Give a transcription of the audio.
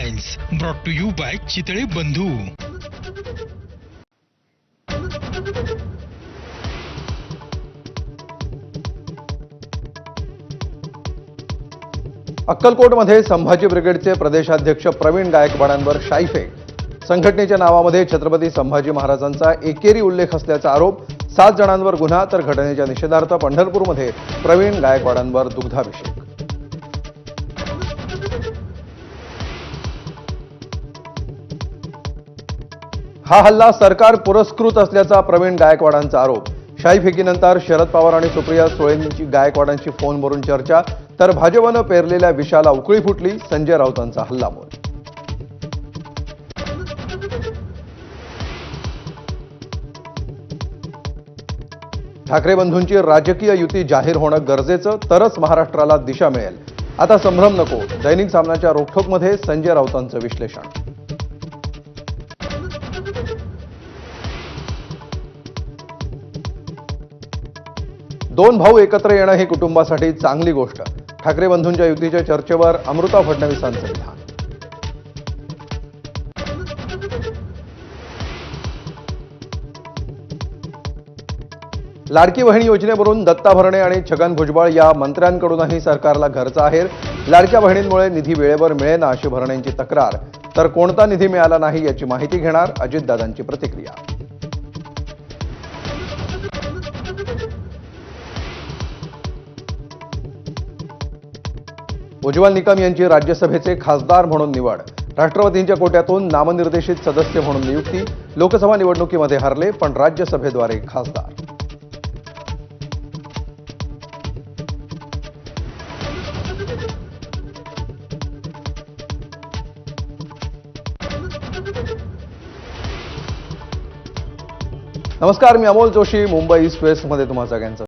Mobiles brought to you by Chitale Bandhu. अक्कलकोटमध्ये संभाजी ब्रिगेडचे प्रदेशाध्यक्ष प्रवीण गायकवाडांवर शाईफेक। संघटनेच्या नावामध्ये छत्रपती संभाजी महाराजांचा एकेरी उल्लेख असल्याचा आरोप। 7 जणांवर गुन्हा तर घटनेच्या निषेधार्थ पंढरपूरमध्ये प्रवीण गायकवाडांवर दुग्धाभिषेक। हा हल्ला सरकार पुरस्कृत असल्याचा प्रवीण गायकवाडांचा आरोप। शाईफेकीनंतर शरद पवार आणि सुप्रिया सुळेंची गायकवाडांची फोनवरून चर्चा, तर भाजपनं पेरलेल्या विषाला उकळी फुटली। संजय राऊतांचा हल्लाबोल। ठाकरे बंधूंची राजकीय युती जाहीर होणं गरजेचं, तरच महाराष्ट्राला दिशा मिळेल। आता संभ्रम नको। दैनिक सामनाच्या रोखठोकमध्ये संजय राऊतांचं विश्लेषण। दोन भाऊ एकत्र येणं ही कुटुंबासाठी चांगली गोष्ट। ठाकरे बंधूंच्या युतीच्या चर्चेवर अमृता फडणवीसांचं विधान। लाडकी बहीण योजनेवरून दत्ता भरणे आणि छगन भुजबळ या मंत्र्यांकडूनही सरकारला घरचा आहेर। लाडक्या बहिणींमुळे निधी वेळेवर मिळेना अशी भरणेंची तक्रार, तर कोणता निधी मिळाला नाही याची माहिती घेणार अजितदादांची प्रतिक्रिया। उज्ज्वल निकम यांची राज्यसभेचे खासदार म्हणून निवड। राष्ट्रवादींच्या कोट्यातून नामनिर्देशित सदस्य म्हणून नियुक्ती। लोकसभा निवडणुकीमध्ये हरले पण राज्यसभेद्वारे खासदार। नमस्कार, मी अमोल जोशी, मुंबई ईस्ट वेस्टमध्ये तुम्हा सगळ्यांचं